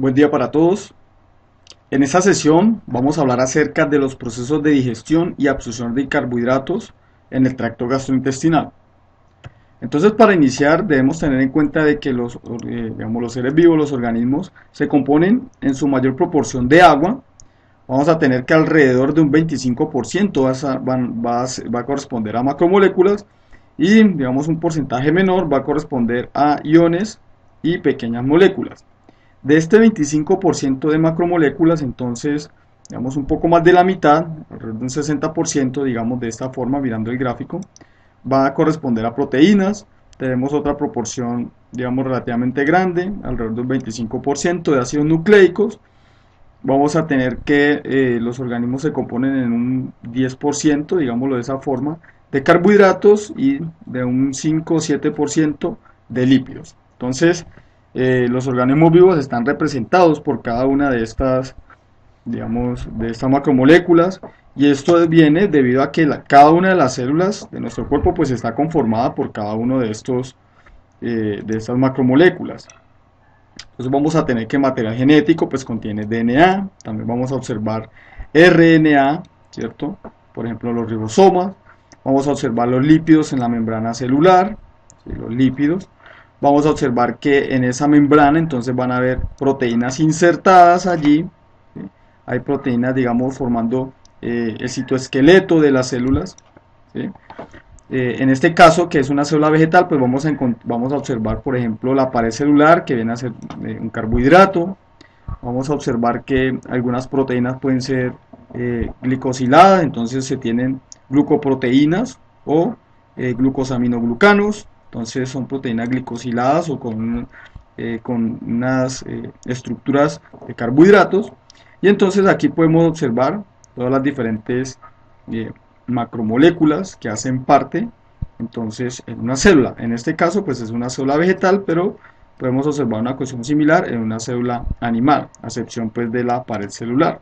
Buen día para todos. En esta sesión vamos a hablar acerca de los procesos de digestión y absorción de carbohidratos en el tracto gastrointestinal. Entonces, para iniciar debemos tener en cuenta de que los seres vivos, los organismos, se componen en su mayor proporción de agua. Vamos a tener que alrededor de un 25% va a corresponder a macromoléculas y digamos un porcentaje menor va a corresponder a iones y pequeñas moléculas. De este 25% de macromoléculas, entonces, digamos un poco más de la mitad, alrededor de un 60%, digamos de esta forma, mirando el gráfico, va a corresponder a proteínas. Tenemos otra proporción, digamos, relativamente grande, alrededor de un 25% de ácidos nucleicos. Vamos a tener que los organismos se componen en un 10%, digámoslo de esa forma, de carbohidratos y de un 5 o 7% de lípidos. Entonces, los organismos vivos están representados por cada una de estas, digamos, de estas macromoléculas, y esto viene debido a que cada una de las células de nuestro cuerpo pues está conformada por cada uno de estas macromoléculas. Entonces vamos a tener que material genético pues contiene DNA, también vamos a observar RNA, ¿cierto? Por ejemplo los ribosomas, vamos a observar los lípidos en la membrana celular, ¿sí? Los lípidos. Vamos a observar que en esa membrana entonces van a haber proteínas insertadas allí, ¿sí? Hay proteínas, digamos, formando el citoesqueleto de las células, ¿sí? En este caso, que es una célula vegetal, pues vamos a observar, por ejemplo, la pared celular, que viene a ser un carbohidrato. Vamos a observar que algunas proteínas pueden ser glicosiladas, entonces se tienen glucoproteínas o glucosaminoglucanos, entonces son proteínas glicosiladas o con unas estructuras de carbohidratos. Y entonces aquí podemos observar todas las diferentes eh, macromoléculas que hacen parte entonces en una célula. En este caso pues es una célula vegetal, pero podemos observar una cuestión similar en una célula animal, a excepción pues de la pared celular,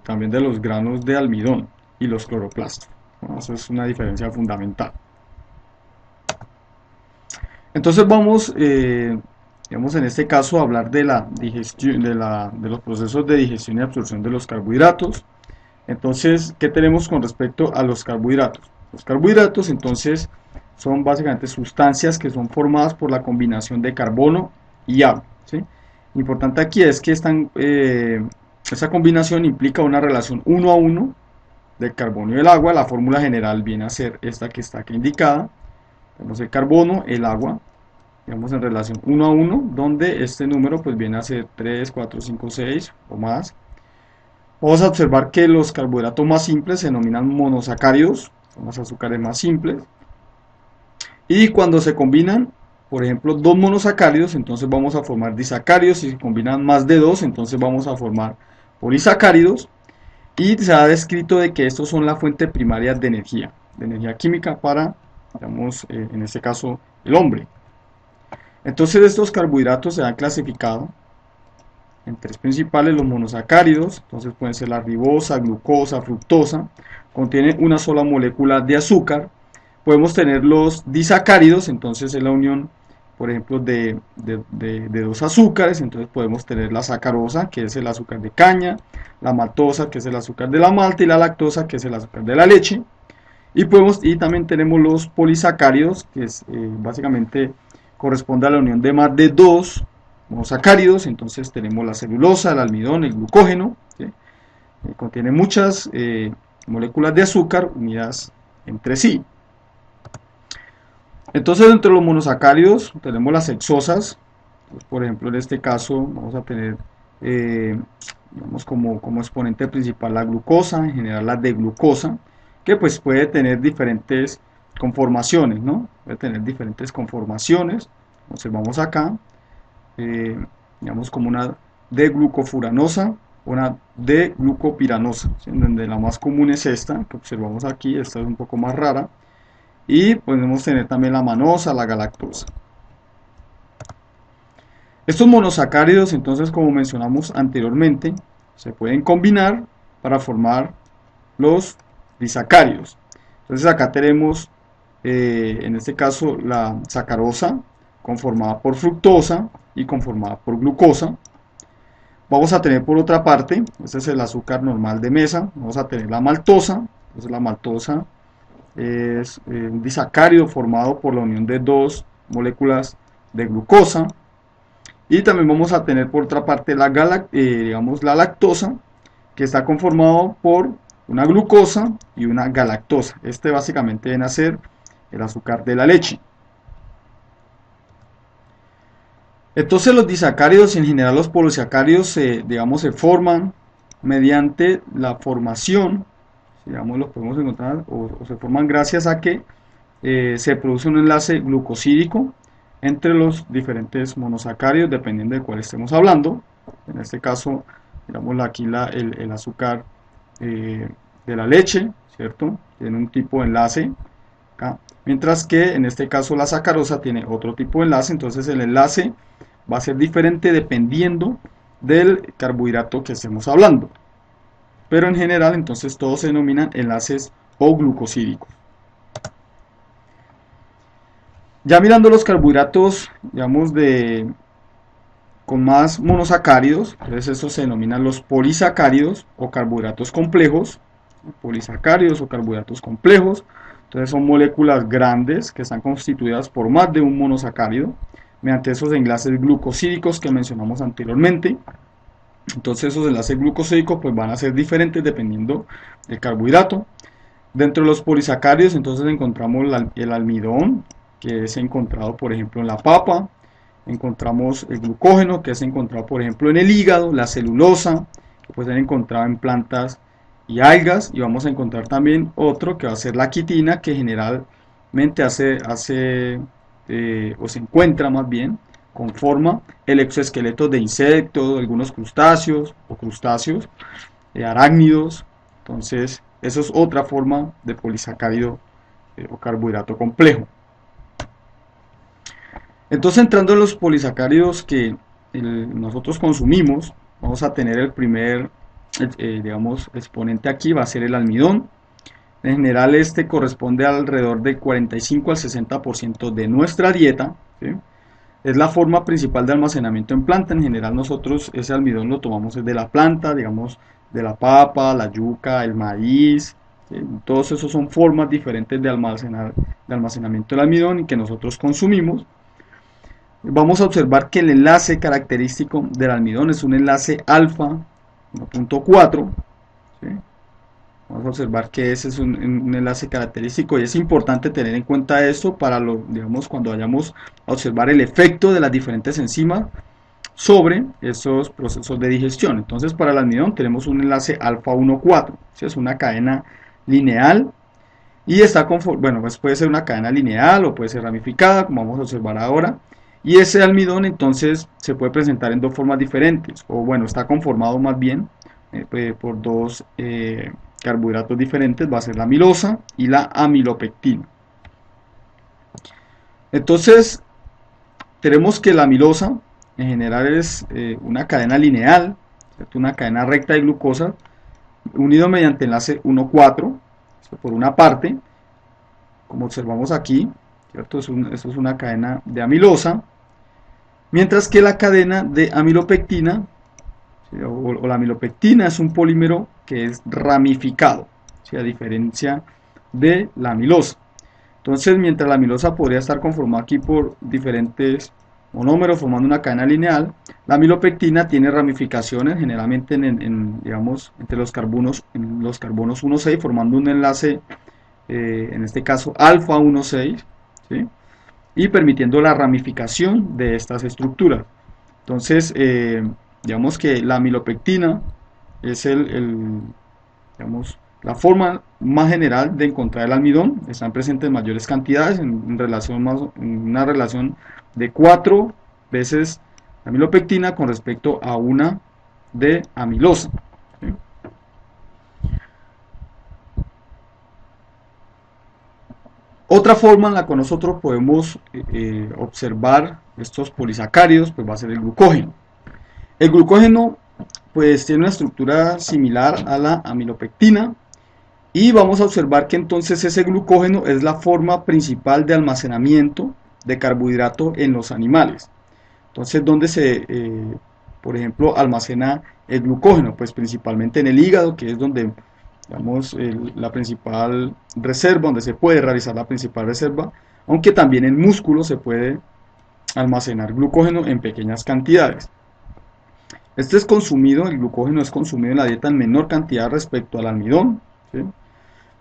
también de los granos de almidón y los cloroplastos. ¿No? Eso es una diferencia fundamental. Entonces digamos en este caso a hablar de la digestión, de los procesos de digestión y absorción de los carbohidratos. Entonces, ¿qué tenemos con respecto a los carbohidratos? Los carbohidratos entonces son básicamente sustancias que son formadas por la combinación de carbono y agua, ¿sí? Importante aquí es que esa combinación implica una relación 1 a 1 del carbono y el agua. La fórmula general viene a ser esta que está aquí indicada. Tenemos el carbono, el agua, digamos en relación 1 a 1, donde este número pues viene a ser 3, 4, 5, 6 o más. Vamos a observar que los carbohidratos más simples se denominan monosacáridos, son los azúcares más simples. Y cuando se combinan, por ejemplo, dos monosacáridos, entonces vamos a formar disacáridos. Si se combinan más de dos, entonces vamos a formar polisacáridos. Y se ha descrito de que estos son la fuente primaria de energía química para, digamos, en este caso, el hombre. Entonces estos carbohidratos se han clasificado en tres principales: los monosacáridos, entonces pueden ser la ribosa, glucosa, fructosa, contienen una sola molécula de azúcar. Podemos tener los disacáridos, entonces es la unión, por ejemplo, de dos azúcares. Entonces podemos tener la sacarosa, que es el azúcar de caña, la maltosa, que es el azúcar de la malta, y la lactosa, que es el azúcar de la leche. Y también tenemos los polisacáridos, que básicamente corresponde a la unión de más de dos monosacáridos. Entonces tenemos la celulosa, el almidón, el glucógeno, ¿sí? Contiene muchas moléculas de azúcar unidas entre sí. Entonces, entre los monosacáridos tenemos las hexosas. Por ejemplo, en este caso vamos a tener digamos como exponente principal la glucosa, en general la D-glucosa, que pues puede tener diferentes conformaciones, ¿no? Puede tener diferentes conformaciones. Observamos acá, digamos como una D-glucofuranosa, una D-glucopiranosa, ¿sí? En donde la más común es esta, que observamos aquí. Esta es un poco más rara. Y podemos tener también la manosa, la galactosa. Estos monosacáridos, entonces, como mencionamos anteriormente, se pueden combinar para formar los disacáridos. Entonces acá tenemos, en este caso, la sacarosa conformada por fructosa y conformada por glucosa. Vamos a tener por otra parte, este es el azúcar normal de mesa, vamos a tener la maltosa. Entonces la maltosa es un disacárido formado por la unión de dos moléculas de glucosa. Y también vamos a tener por otra parte la lactosa, que está conformado por una glucosa y una galactosa. Este básicamente viene a ser el azúcar de la leche. Entonces los disacáridos, en general los polisacáridos, se forman mediante la formación, los podemos encontrar, o se forman gracias a que se produce un enlace glucosídico entre los diferentes monosacáridos, dependiendo de cuál estemos hablando. En este caso, digamos aquí el azúcar de la leche, ¿cierto? Tiene un tipo de enlace acá, mientras que en este caso la sacarosa tiene otro tipo de enlace. Entonces el enlace va a ser diferente dependiendo del carbohidrato que estemos hablando, pero en general entonces todos se denominan enlaces o glucosídicos. Ya mirando los carbohidratos, digamos, con más monosacáridos, entonces estos se denominan los polisacáridos o carbohidratos complejos. Polisacáridos o carbohidratos complejos, entonces son moléculas grandes que están constituidas por más de un monosacárido mediante esos enlaces glucosídicos que mencionamos anteriormente. Entonces esos enlaces glucosídicos pues van a ser diferentes dependiendo del carbohidrato. Dentro de los polisacáridos entonces encontramos el almidón, que es encontrado por ejemplo en la papa. Encontramos el glucógeno, que es encontrado por ejemplo en el hígado. La celulosa, que puede ser encontrada en plantas y algas. Y vamos a encontrar también otro que va a ser la quitina, que generalmente o se encuentra más bien, conforma el exoesqueleto de insectos, algunos crustáceos arácnidos. Entonces eso es otra forma de polisacárido o carbohidrato complejo. Entonces, entrando en los polisacáridos que nosotros consumimos, vamos a tener el primer exponente aquí, va a ser el almidón. En general este corresponde a alrededor del 45 al 60% de nuestra dieta, ¿sí? Es la forma principal de almacenamiento en planta. En general nosotros ese almidón lo tomamos de la planta, digamos de la papa, la yuca, el maíz, ¿sí? Todos esos son formas diferentes de almacenamiento del almidón y que nosotros consumimos. Vamos a observar que el enlace característico del almidón es un enlace alfa 1.4, ¿sí? Vamos a observar que ese es un enlace característico y es importante tener en cuenta esto para cuando vayamos a observar el efecto de las diferentes enzimas sobre esos procesos de digestión. Entonces para el almidón tenemos un enlace alfa 1.4, ¿sí? Es una cadena lineal y pues puede ser una cadena lineal o puede ser ramificada, como vamos a observar ahora. Y ese almidón entonces se puede presentar en dos formas diferentes, o bueno, está conformado más bien por dos carbohidratos diferentes, va a ser la amilosa y la amilopectina. Entonces, tenemos que la amilosa en general es una cadena lineal, ¿cierto? Una cadena recta de glucosa, unido mediante enlace 1,4, por una parte, como observamos aquí, ¿cierto? Esto es una cadena de amilosa, mientras que la cadena de amilopectina, ¿sí? o la amilopectina es un polímero que es ramificado, ¿sí? A diferencia de la amilosa. Entonces, mientras la amilosa podría estar conformada aquí por diferentes monómeros formando una cadena lineal, la amilopectina tiene ramificaciones generalmente entre los carbonos 1,6 formando un enlace, en este caso alfa 1,6, ¿sí? Y permitiendo la ramificación de estas estructuras. Entonces, digamos que la amilopectina es la forma más general de encontrar el almidón. Están presentes en mayores cantidades, en una relación de 4 veces amilopectina con respecto a una de amilosa, ¿sí? Otra forma en la que nosotros podemos observar estos polisacáridos pues va a ser el glucógeno. El glucógeno pues tiene una estructura similar a la amilopectina y vamos a observar que entonces ese glucógeno es la forma principal de almacenamiento de carbohidrato en los animales. Entonces, ¿dónde se, por ejemplo, almacena el glucógeno? Pues principalmente en el hígado, que es donde, digamos, la principal reserva, donde se puede realizar la principal reserva, aunque también en músculo se puede almacenar glucógeno en pequeñas cantidades. Este es consumido, el glucógeno es consumido en la dieta en menor cantidad respecto al almidón, ¿sí?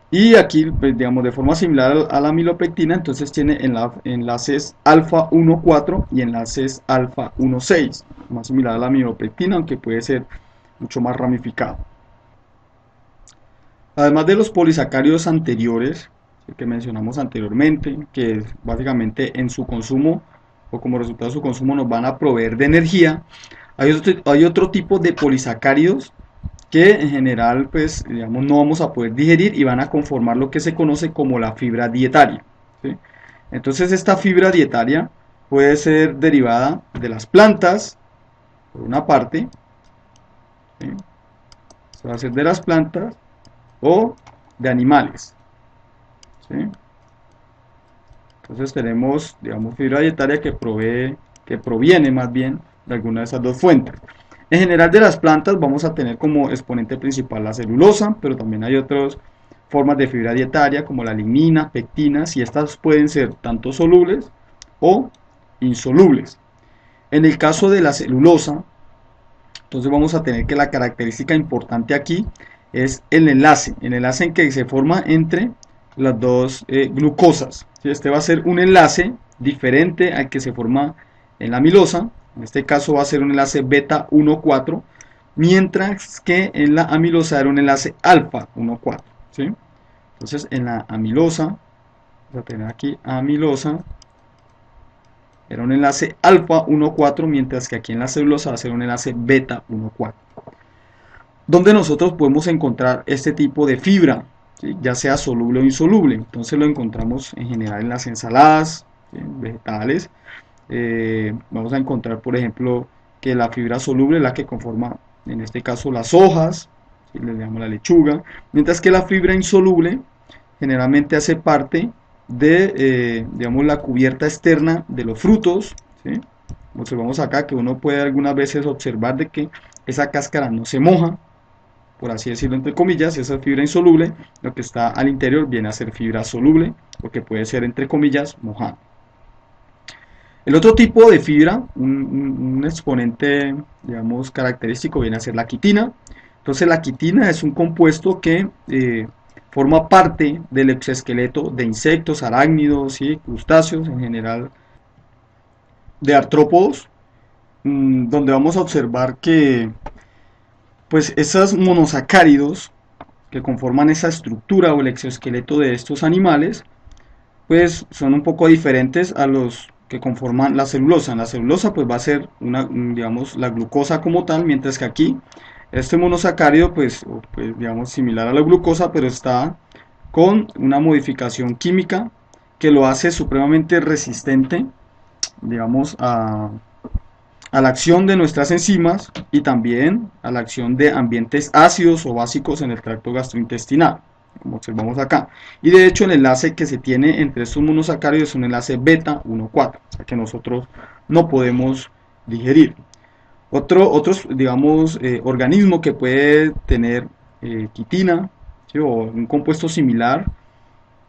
Y aquí, pues, digamos, de forma similar a la amilopectina, entonces tiene enlaces alfa 1,4 y enlaces alfa 1,6, más similar a la amilopectina, aunque puede ser mucho más ramificado. Además de los polisacáridos anteriores, que mencionamos anteriormente, que básicamente en su consumo o como resultado de su consumo nos van a proveer de energía, hay otro tipo de polisacáridos que en general, pues, digamos, no vamos a poder digerir y van a conformar lo que se conoce como la fibra dietaria, ¿sí? Entonces esta fibra dietaria puede ser derivada de las plantas, por una parte, ¿sí? Se va a hacer de las plantas o de animales, ¿sí? Entonces tenemos, digamos, fibra dietaria que proviene más bien de alguna de esas dos fuentes. En general de las plantas vamos a tener como exponente principal la celulosa, pero también hay otras formas de fibra dietaria como la lignina, pectinas, y estas pueden ser tanto solubles o insolubles. En el caso de la celulosa, entonces vamos a tener que la característica importante aquí es el enlace en que se forma entre las dos glucosas. Este va a ser un enlace diferente al que se forma en la amilosa. En este caso va a ser un enlace beta 1,4, mientras que en la amilosa era un enlace alfa 1,4, ¿sí? Entonces en la amilosa, vamos a tener aquí amilosa, era un enlace alfa 1,4, mientras que aquí en la celulosa va a ser un enlace beta 1,4. ¿Dónde nosotros podemos encontrar este tipo de fibra? ¿Sí? Ya sea soluble o insoluble. Entonces lo encontramos en general en las ensaladas, ¿sí? Vegetales. Vamos a encontrar, por ejemplo, que la fibra soluble es la que conforma, en este caso, las hojas, ¿sí? Le llamamos la lechuga, mientras que la fibra insoluble generalmente hace parte de, digamos, la cubierta externa de los frutos, ¿sí? Observamos acá que uno puede algunas veces observar de que esa cáscara no se moja, por así decirlo entre comillas, esa fibra insoluble, lo que está al interior viene a ser fibra soluble, o que puede ser entre comillas mojada. El otro tipo de fibra, un exponente, digamos, característico, viene a ser la quitina. Entonces la quitina es un compuesto que forma parte del exoesqueleto de insectos, arácnidos, ¿sí? Crustáceos en general, de artrópodos, donde vamos a observar que pues esos monosacáridos que conforman esa estructura o el exoesqueleto de estos animales, pues son un poco diferentes a los que conforman la celulosa. En la celulosa pues va a ser digamos, la glucosa como tal, mientras que aquí este monosacárido pues digamos similar a la glucosa, pero está con una modificación química que lo hace supremamente resistente, digamos, a la acción de nuestras enzimas y también a la acción de ambientes ácidos o básicos en el tracto gastrointestinal, como observamos acá. Y de hecho el enlace que se tiene entre estos monosacáridos es un enlace beta 1,4, o sea que nosotros no podemos digerir. Otros, digamos, organismo que puede tener quitina, ¿sí? O un compuesto similar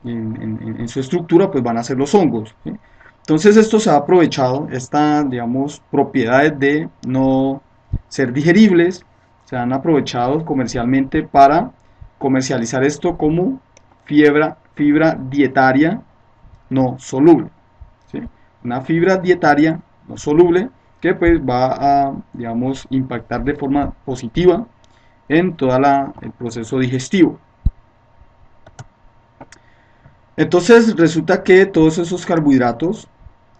en su estructura, pues van a ser los hongos, ¿sí? Entonces esto se ha aprovechado, estas, digamos, propiedades de no ser digeribles, se han aprovechado comercialmente para comercializar esto como fibra dietaria no soluble, ¿sí? Una fibra dietaria no soluble que pues va a, digamos, impactar de forma positiva en todo el proceso digestivo. Entonces resulta que todos esos carbohidratos,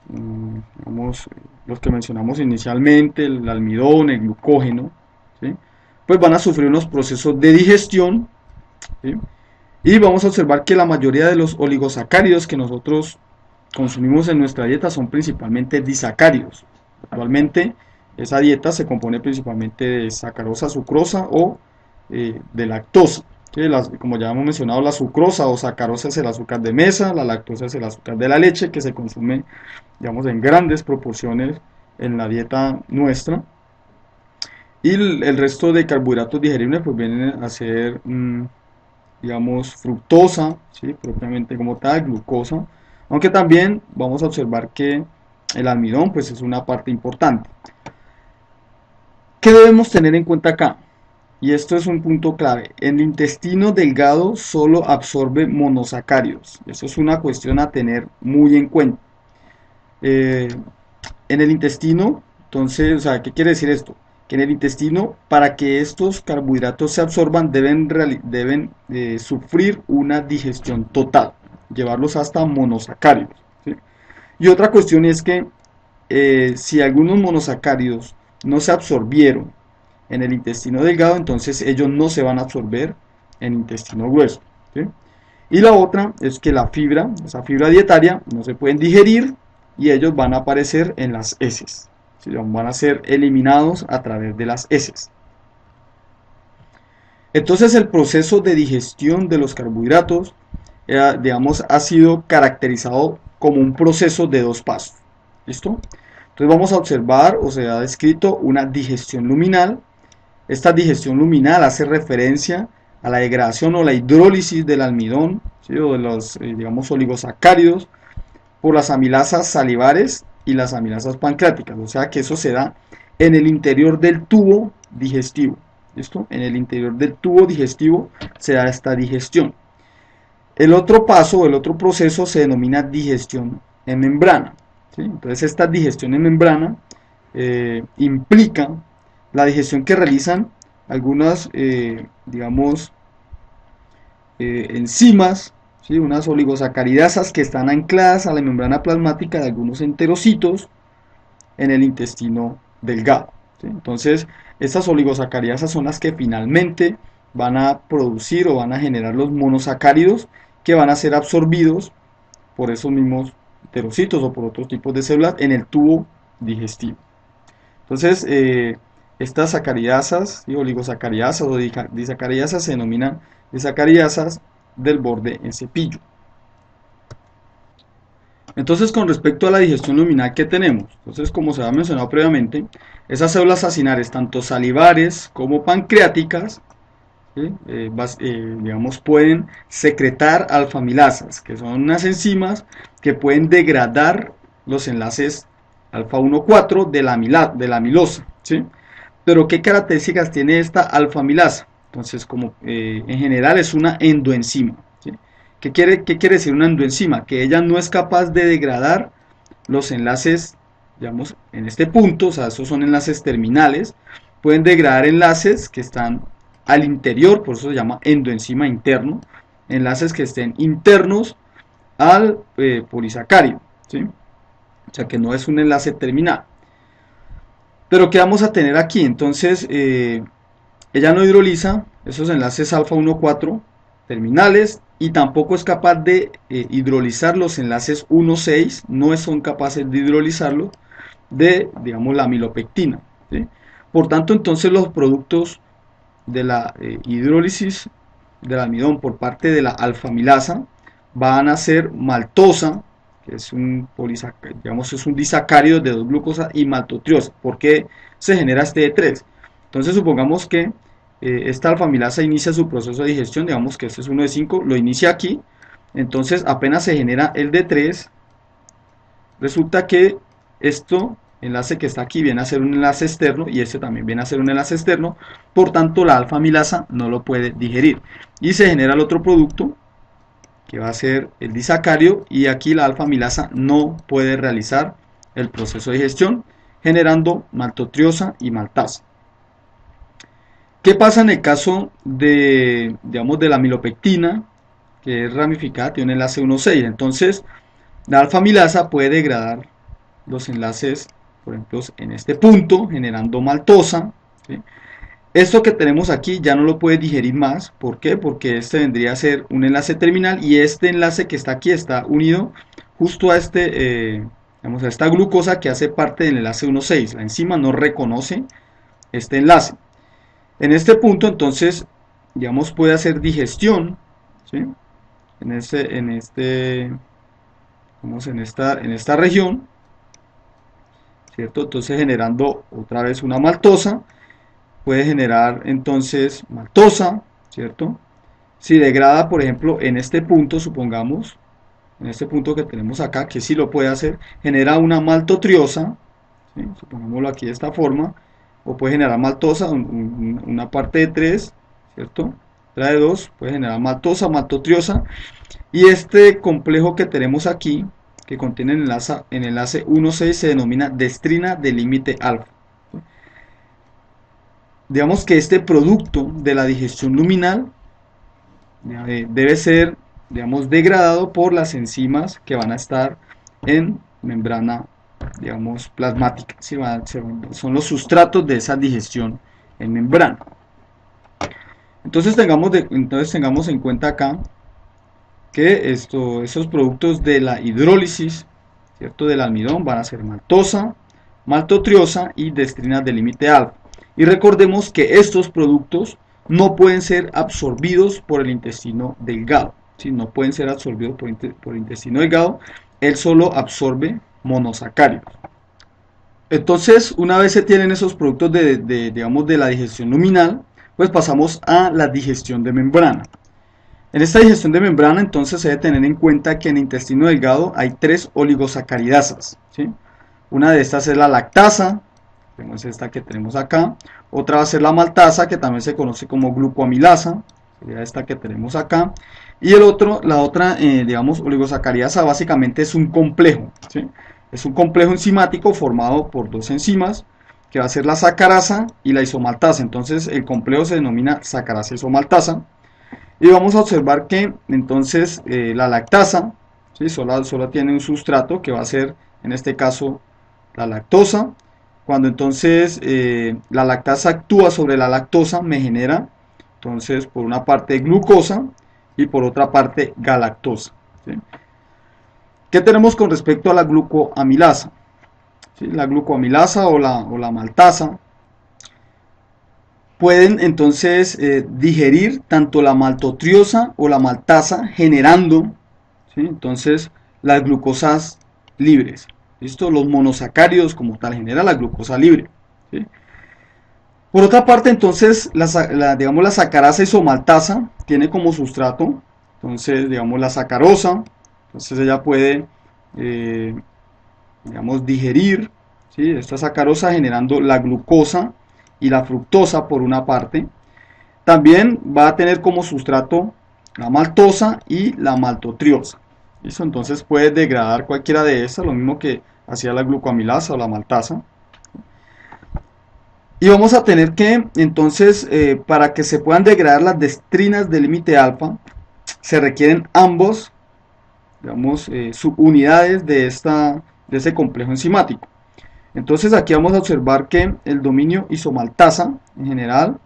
digamos, los que mencionamos inicialmente, el almidón, el glucógeno, ¿sí? Pues van a sufrir unos procesos de digestión, ¿sí? Y vamos a observar que la mayoría de los oligosacáridos que nosotros consumimos en nuestra dieta son principalmente disacáridos. Actualmente esa dieta se compone principalmente de sacarosa, sucrosa o de lactosa. ¿sí? Como ya hemos mencionado, la sucrosa o sacarosa es el azúcar de mesa, la lactosa es el azúcar de la leche que se consume, digamos, en grandes proporciones en la dieta nuestra. Y el resto de carbohidratos digeribles pues vienen a ser, digamos, fructosa, ¿sí? Propiamente como tal, glucosa. Aunque también vamos a observar que el almidón pues es una parte importante. ¿Qué debemos tener en cuenta acá? Y esto es un punto clave. El intestino delgado solo absorbe monosacáridos. Eso es una cuestión a tener muy en cuenta. Eh, en el intestino, entonces, o sea, ¿qué quiere decir esto? Que en el intestino, para que estos carbohidratos se absorban, deben sufrir una digestión total, llevarlos hasta monosacáridos, ¿sí? Y otra cuestión es que si algunos monosacáridos no se absorbieron en el intestino delgado, entonces ellos no se van a absorber en el intestino grueso, ¿sí? Y la otra es que la fibra, esa fibra dietaria, no se pueden digerir y ellos van a aparecer en las heces, ¿sí? Van a ser eliminados a través de las heces. Entonces el proceso de digestión de los carbohidratos, digamos, ha sido caracterizado como un proceso de dos pasos. ¿Listo? Entonces vamos a observar, o se ha descrito una digestión luminal. Esta digestión luminal hace referencia a la degradación o la hidrólisis del almidón, ¿sí? O de los, digamos, oligosacáridos por las amilasas salivares y las amilasas pancreáticas. O sea que eso se da en el interior del tubo digestivo. ¿Listo? En el interior del tubo digestivo se da esta digestión. El otro paso, el otro proceso se denomina digestión en membrana, ¿sí? Entonces esta digestión en membrana implica la digestión que realizan algunas, digamos, enzimas, ¿sí? Unas oligosacaridasas que están ancladas a la membrana plasmática de algunos enterocitos en el intestino delgado, ¿sí? Entonces, estas oligosacaridasas son las que finalmente van a producir o van a generar los monosacáridos que van a ser absorbidos por esos mismos enterocitos o por otros tipos de células en el tubo digestivo. Entonces, estas sacaridasas, ¿sí? Oligosacaridasas o disacaridasas se denominan disacaridasas del borde en cepillo. Entonces, con respecto a la digestión luminal que tenemos, entonces, como se ha mencionado previamente, esas células acinares, tanto salivares como pancreáticas, ¿sí? Digamos, pueden secretar alfamilasas, que son unas enzimas que pueden degradar los enlaces alfa 1,4 de la amilosa, ¿sí? Pero ¿qué características tiene esta alfamilasa? Entonces, como en general es una endoenzima, ¿sí? ¿Qué quiere decir una endoenzima? Que ella no es capaz de degradar los enlaces, digamos, en este punto, o sea, esos son enlaces terminales, pueden degradar enlaces que están al interior, por eso se llama endoenzima interno, enlaces que estén internos al polisacárido, ¿sí? O sea, que no es un enlace terminal. Pero ¿qué vamos a tener aquí? Entonces, ella no hidroliza esos enlaces alfa 1,4 terminales y tampoco es capaz de hidrolizar los enlaces 1,6, no son capaces de hidrolizarlo de, digamos, la amilopectina, ¿sí? Por tanto, entonces los productos de la hidrólisis del almidón por parte de la alfamilasa van a ser maltosa, que es un digamos, es un disacárido de 2-glucosa, y maltotriosa. ¿Por qué se genera este D3? Entonces supongamos que esta alfamilasa inicia su proceso de digestión, digamos que este es uno de 5, lo inicia aquí, entonces apenas se genera el D3, resulta que esto enlace que está aquí viene a ser un enlace externo y este también viene a ser un enlace externo, por tanto la alfamilasa no lo puede digerir y se genera el otro producto que va a ser el disacario y aquí la alfamilasa no puede realizar el proceso de digestión generando maltotriosa y maltasa. ¿Qué pasa en el caso de, digamos, de la amilopectina, que es ramificada, tiene un enlace 1,6? Entonces la alfamilasa puede degradar los enlaces, por ejemplo, en este punto, generando maltosa, ¿sí? Esto que tenemos aquí ya no lo puede digerir más. ¿Por qué? Porque este vendría a ser un enlace terminal y este enlace que está aquí está unido justo a digamos, a esta glucosa que hace parte del enlace 1,6. La enzima no reconoce este enlace. En este punto, entonces, digamos, puede hacer digestión, ¿sí? En esta región, ¿cierto? Entonces generando otra vez una maltosa, puede generar entonces maltosa, ¿cierto? Si degrada, por ejemplo, en este punto, supongamos, en este punto que tenemos acá, que sí lo puede hacer, genera una maltotriosa, ¿sí? Supongámoslo aquí de esta forma, o puede generar maltosa, una parte de 3, ¿cierto? Otra de 2, puede generar maltosa, maltotriosa, y este complejo que tenemos aquí, que contiene el enlace 1,6, se denomina destrina de límite alfa. Digamos que este producto de la digestión luminal debe ser, digamos, degradado por las enzimas que van a estar en membrana, digamos, plasmática, ¿sí? Son los sustratos de esa digestión en membrana. Entonces tengamos en cuenta acá que esos productos de la hidrólisis, ¿cierto?, del almidón van a ser maltosa, maltotriosa y destrina de límite alfa. Y recordemos que estos productos no pueden ser absorbidos por el intestino delgado, ¿sí? No pueden ser absorbidos por el intestino delgado, él solo absorbe monosacáridos. Entonces, una vez se tienen esos productos digamos, de la digestión luminal, pues pasamos a la digestión de membrana. En esta digestión de membrana, entonces, se debe tener en cuenta que en el intestino delgado hay 3 oligosacaridasas, ¿sí? Una de estas es la lactasa, es esta que tenemos acá. Otra va a ser la maltasa, que también se conoce como glucoamilasa, sería esta que tenemos acá. Y la otra, digamos, oligosacaridasa básicamente es un complejo, ¿sí? Es un complejo enzimático formado por 2 enzimas, que va a ser la sacarasa y la isomaltasa. Entonces el complejo se denomina sacarasa isomaltasa. Y vamos a observar que entonces la lactasa, ¿sí?, solo tiene un sustrato que va a ser en este caso la lactosa. Cuando entonces la lactasa actúa sobre la lactosa, me genera entonces por una parte glucosa y por otra parte galactosa, ¿sí? ¿Qué tenemos con respecto a la glucoamilasa? ¿Sí? La glucoamilasa o la maltasa pueden entonces digerir tanto la maltotriosa o la maltasa, generando, ¿sí?, entonces las glucosas libres. ¿Listo? Los monosacáridos como tal genera la glucosa libre, ¿sí? Por otra parte, entonces, digamos, la sacarasa isomaltasa tiene como sustrato, entonces, digamos, la sacarosa. Entonces ella puede, digamos, digerir, ¿sí?, esta sacarosa generando la glucosa y la fructosa por una parte. También va a tener como sustrato la maltosa y la maltotriosa. ¿Listo? Entonces puede degradar cualquiera de estas, lo mismo que hacía la glucoamilasa o la maltasa. Y vamos a tener que, entonces, para que se puedan degradar las destrinas de límite alfa, se requieren ambos, digamos, subunidades de ese complejo enzimático. Entonces aquí vamos a observar que el dominio isomaltasa, en general,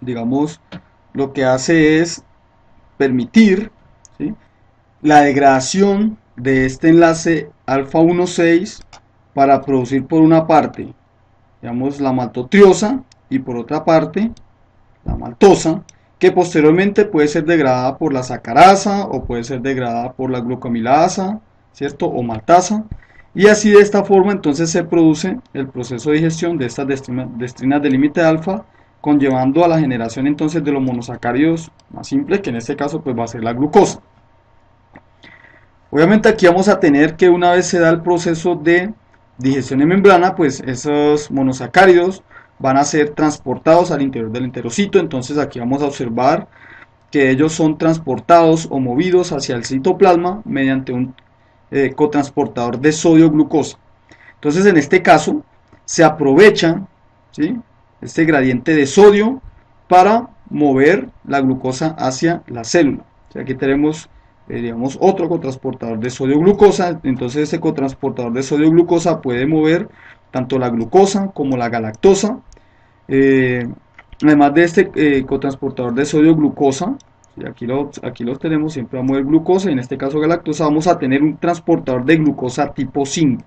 digamos, lo que hace es permitir, ¿sí?, la degradación de este enlace alfa 1,6 para producir por una parte, digamos, la maltotriosa y por otra parte la maltosa, que posteriormente puede ser degradada por la sacarasa o puede ser degradada por la glucoamilasa, ¿cierto?, o maltasa. Y así de esta forma entonces se produce el proceso de digestión de estas destrinas de límite alfa, conllevando a la generación entonces de los monosacáridos más simples, que en este caso pues va a ser la glucosa. Obviamente aquí vamos a tener que una vez se da el proceso de digestión en membrana, pues esos monosacáridos van a ser transportados al interior del enterocito. Entonces aquí vamos a observar que ellos son transportados o movidos hacia el citoplasma mediante un cotransportador de sodio-glucosa. Entonces en este caso se aprovecha, ¿sí?, este gradiente de sodio para mover la glucosa hacia la célula. O sea, aquí tenemos digamos, otro cotransportador de sodio-glucosa. Entonces este cotransportador de sodio-glucosa puede mover tanto la glucosa como la galactosa. Además de este cotransportador de sodio-glucosa, aquí lo tenemos, siempre va a mover glucosa, y en este caso galactosa, vamos a tener un transportador de glucosa tipo 5.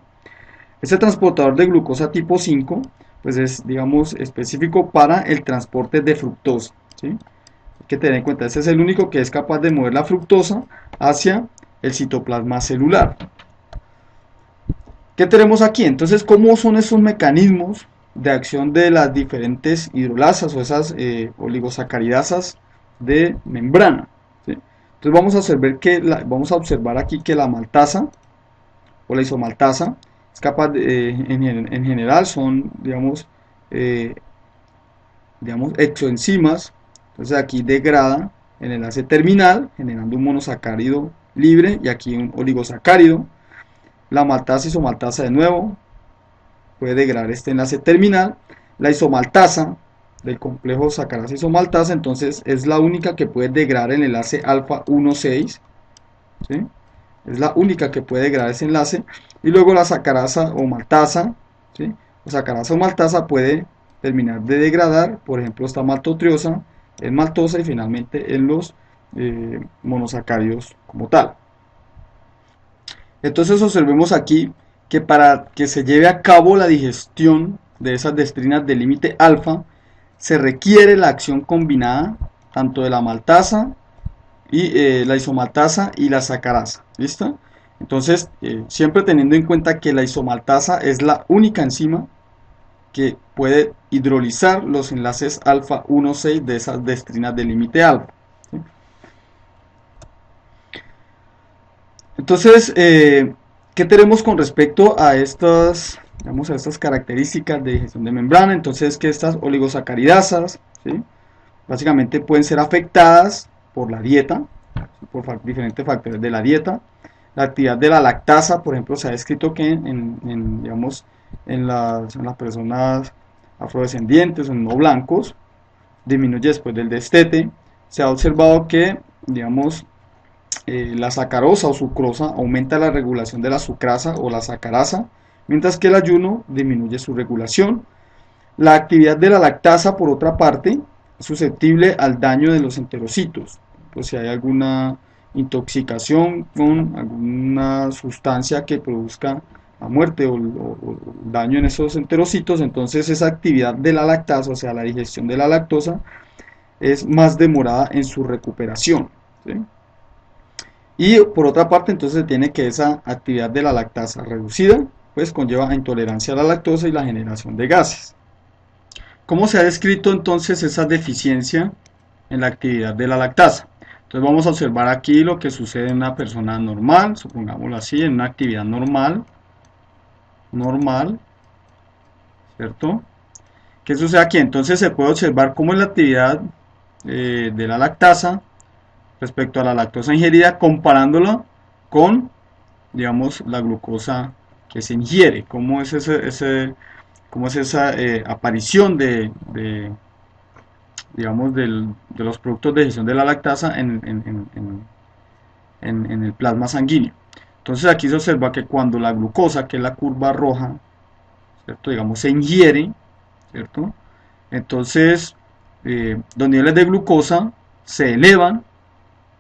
Este transportador de glucosa tipo 5 pues es, digamos, específico para el transporte de fructosa, ¿sí? Hay que tener en cuenta, ese es el único que es capaz de mover la fructosa hacia el citoplasma celular. ¿Qué tenemos aquí? Entonces, ¿cómo son esos mecanismos de acción de las diferentes hidrolasas o esas oligosacaridasas de membrana? ¿Sí? Entonces vamos a observar aquí que la maltasa o la isomaltasa es capaz de, en general son, digamos exoenzimas. Entonces aquí degrada el enlace terminal generando un monosacárido libre y aquí un oligosacárido. La maltasa isomaltasa de nuevo puede degradar este enlace terminal. La isomaltasa del complejo sacarasa isomaltasa entonces es la única que puede degradar el enlace alfa 1,6, ¿sí? Es la única que puede degradar ese enlace. Y luego la sacarasa o maltasa, ¿sí? O sacarasa o maltasa puede terminar de degradar, por ejemplo, esta maltotriosa en maltosa y finalmente en los monosacáridos como tal. Entonces observemos aquí que para que se lleve a cabo la digestión de esas destrinas de límite alfa, se requiere la acción combinada tanto de la maltasa y la isomaltasa y la sacarasa. ¿Listo? Entonces, siempre teniendo en cuenta que la isomaltasa es la única enzima que puede hidrolizar los enlaces alfa 1,6 de esas destrinas de límite alfa. ¿Sí? Entonces, ¿qué tenemos con respecto a estas, digamos, a estas características de digestión de membrana? Entonces, que estas oligosacaridasas, ¿sí? Básicamente pueden ser afectadas por la dieta, por diferentes factores de la dieta. La actividad de la lactasa, por ejemplo, se ha descrito que digamos, en las personas afrodescendientes o no blancos disminuye después del destete. Se ha observado que, digamos, la sacarosa o sucrosa aumenta la regulación de la sucrasa o la sacarasa, mientras que el ayuno disminuye su regulación. La actividad de la lactasa, por otra parte, es susceptible al daño de los enterocitos. Pues si hay alguna intoxicación con alguna sustancia que produzca la muerte o daño en esos enterocitos, entonces esa actividad de la lactasa, o sea, la digestión de la lactosa, es más demorada en su recuperación, ¿sí? Y por otra parte, entonces se tiene que esa actividad de la lactasa reducida, pues conlleva a intolerancia a la lactosa y la generación de gases. ¿Cómo se ha descrito entonces esa deficiencia en la actividad de la lactasa? Entonces vamos a observar aquí lo que sucede en una persona normal, supongámoslo así, en una actividad normal, ¿cierto? ¿Qué sucede aquí? Entonces se puede observar cómo es la actividad de la lactasa respecto a la lactosa ingerida, comparándola con, digamos, la glucosa que se ingiere, cómo es cómo es esa aparición digamos, de los productos de digestión de la lactasa en el plasma sanguíneo. Entonces aquí se observa que cuando la glucosa, que es la curva roja, ¿cierto? Digamos, se ingiere, ¿cierto? Entonces los niveles de glucosa se elevan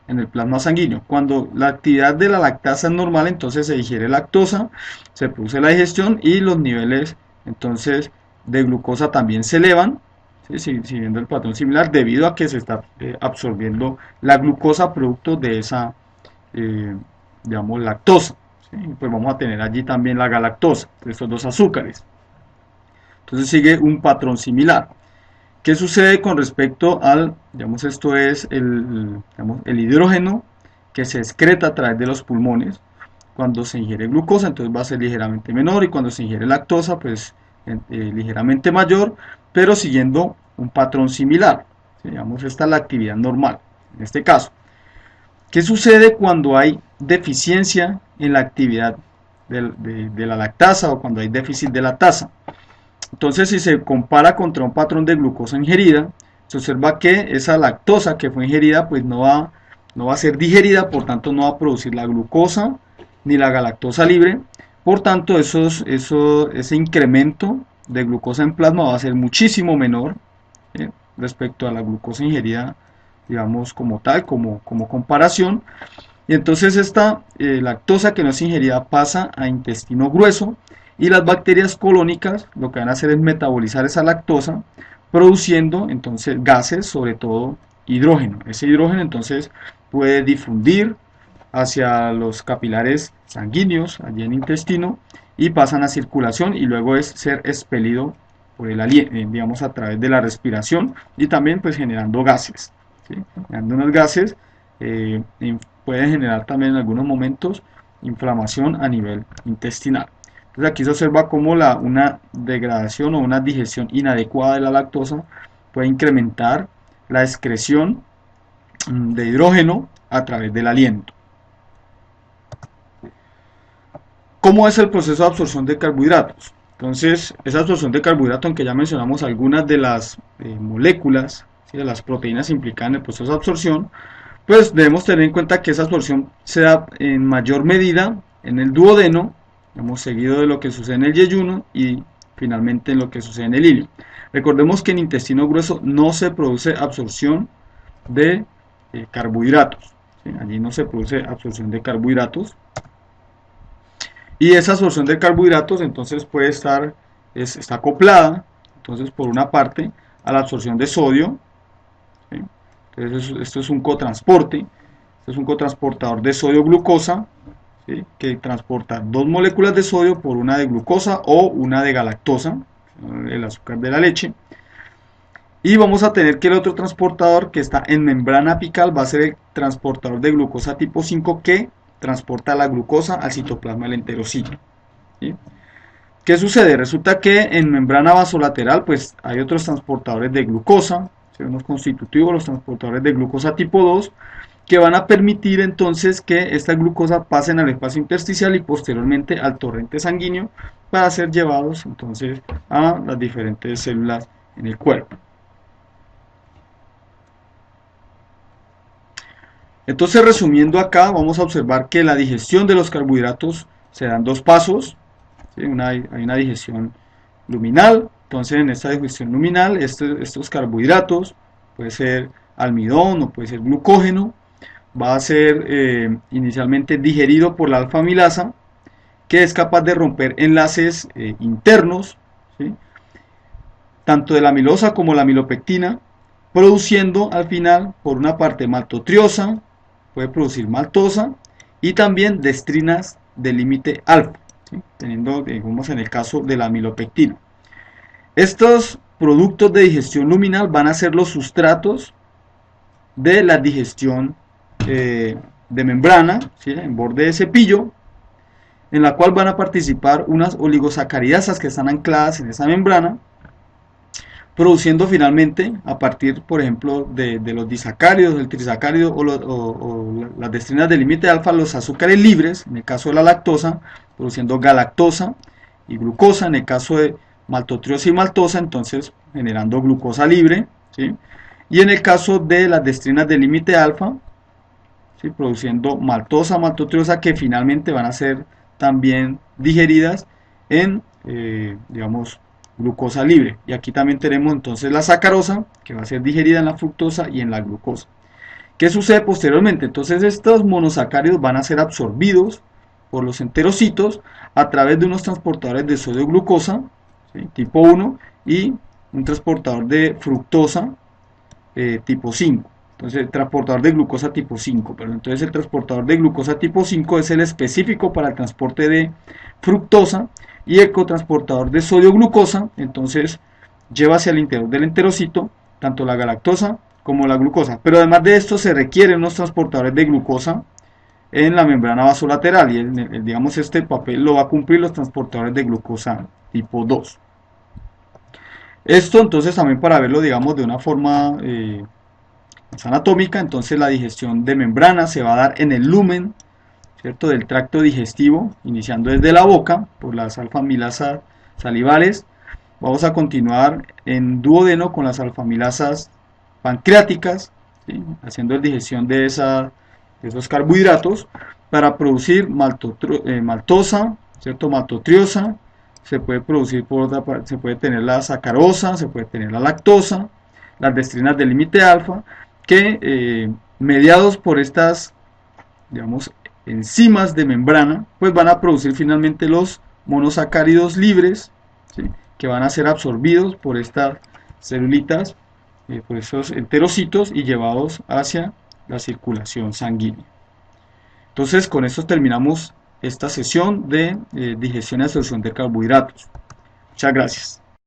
en el plasma sanguíneo. Cuando la actividad de la lactasa es normal, entonces se digiere lactosa, se produce la digestión y los niveles entonces de glucosa también se elevan, ¿sí? Siguiendo el patrón similar, debido a que se está absorbiendo la glucosa producto de esa, digamos, lactosa, ¿sí? Pues vamos a tener allí también la galactosa, estos dos azúcares. Entonces sigue un patrón similar. ¿Qué sucede con respecto al, digamos, esto es digamos, el hidrógeno que se excreta a través de los pulmones cuando se ingiere glucosa? Entonces va a ser ligeramente menor, y cuando se ingiere lactosa, pues ligeramente mayor, pero siguiendo un patrón similar, ¿sí? Digamos, esta es la actividad normal en este caso. ¿Qué sucede cuando hay deficiencia en la actividad de la lactasa o cuando hay déficit de la tasa? Entonces, si se compara contra un patrón de glucosa ingerida, se observa que esa lactosa que fue ingerida pues no va a ser digerida, por tanto no va a producir la glucosa ni la galactosa libre. Por tanto, ese incremento de glucosa en plasma va a ser muchísimo menor respecto a la glucosa ingerida, digamos, como tal, como comparación. Y entonces esta lactosa que no es ingerida pasa a intestino grueso, y las bacterias colónicas lo que van a hacer es metabolizar esa lactosa, produciendo entonces gases, sobre todo hidrógeno. Ese hidrógeno entonces puede difundir hacia los capilares sanguíneos allí en el intestino y pasan a circulación y luego es ser expelido por el aliento, digamos a través de la respiración y también pues generando gases, ¿sí? Generando unos gases pueden generar también en algunos momentos inflamación a nivel intestinal. Entonces aquí se observa cómo una degradación o una digestión inadecuada de la lactosa puede incrementar la excreción de hidrógeno a través del aliento. ¿Cómo es el proceso de absorción de carbohidratos? Entonces, esa absorción de carbohidratos, aunque ya mencionamos algunas de las moléculas, ¿sí?, de las proteínas implicadas en el proceso de absorción, pues debemos tener en cuenta que esa absorción se da en mayor medida en el duodeno, hemos seguido de lo que sucede en el yeyuno y finalmente en lo que sucede en el ilio. Recordemos que en intestino grueso no se produce absorción de carbohidratos, ¿sí? Allí no se produce absorción de carbohidratos. Y esa absorción de carbohidratos entonces puede está acoplada, entonces por una parte a la absorción de sodio, ¿sí? Entonces esto es un cotransporte, esto es un cotransportador de sodio-glucosa, ¿sí?, que transporta dos moléculas de sodio por una de glucosa o una de galactosa, el azúcar de la leche. Y vamos a tener que el otro transportador que está en membrana apical va a ser el transportador de glucosa tipo 5 que transporta la glucosa al citoplasma del enterocito, ¿sí? ¿Qué sucede? Resulta que en membrana vasolateral pues hay otros transportadores de glucosa, ¿sí?, unos constitutivos, los transportadores de glucosa tipo 2, que van a permitir entonces que esta glucosa pasen al espacio intersticial y posteriormente al torrente sanguíneo para ser llevados entonces a las diferentes células en el cuerpo. Entonces, resumiendo acá, vamos a observar que la digestión de los carbohidratos se da en dos pasos, ¿sí? Hay una digestión luminal, entonces en esta digestión luminal estos carbohidratos, puede ser almidón o puede ser glucógeno, va a ser inicialmente digerido por la alfa-amilasa, que es capaz de romper enlaces internos, ¿sí?, tanto de la amilosa como la amilopectina, produciendo al final por una parte maltotriosa, puede producir maltosa y también destrinas de límite alfa, ¿sí?, teniendo, digamos, en el caso de la amilopectina. Estos productos de digestión luminal van a ser los sustratos de la digestión de membrana, ¿sí?, en borde de cepillo, en la cual van a participar unas oligosacaridasas que están ancladas en esa membrana, produciendo finalmente, a partir, por ejemplo, de los disacáridos, el trisacárido o las destrinas de límite alfa, los azúcares libres, en el caso de la lactosa, produciendo galactosa y glucosa, en el caso de maltotriosa y maltosa, entonces generando glucosa libre, ¿sí?, y en el caso de las destrinas de límite alfa, ¿sí?, produciendo maltosa, maltotriosa, que finalmente van a ser también digeridas en, digamos, glucosa libre. Y aquí también tenemos entonces la sacarosa, que va a ser digerida en la fructosa y en la glucosa. ¿Qué sucede posteriormente? Entonces estos monosacáridos van a ser absorbidos por los enterocitos a través de unos transportadores de sodio-glucosa, ¿sí?, tipo 1 y un transportador de fructosa tipo 5. Entonces el transportador de glucosa tipo 5, pero entonces el transportador de glucosa tipo 5 es el específico para el transporte de fructosa, y el cotransportador de sodio-glucosa entonces lleva hacia el interior del enterocito tanto la galactosa como la glucosa, pero además de esto se requieren unos transportadores de glucosa en la membrana vasolateral y digamos este papel lo va a cumplir los transportadores de glucosa tipo 2. Esto entonces también para verlo, digamos, de una forma anatómica, entonces la digestión de membrana se va a dar en el lumen, ¿cierto?, del tracto digestivo, iniciando desde la boca por las alfa-amilasas salivales. Vamos a continuar en duodeno con las alfa-amilasas pancreáticas, ¿sí?, haciendo la digestión de esos carbohidratos para producir maltosa, ¿cierto?, maltotriosa. Se puede producir por otra parte, se puede tener la sacarosa, se puede tener la lactosa, las destrinas de límite alfa, que mediados por estas, digamos, enzimas de membrana, pues van a producir finalmente los monosacáridos libres, ¿sí?, que van a ser absorbidos por estas celulitas por esos enterocitos y llevados hacia la circulación sanguínea. Entonces, con esto terminamos esta sesión de digestión y absorción de carbohidratos. Muchas gracias.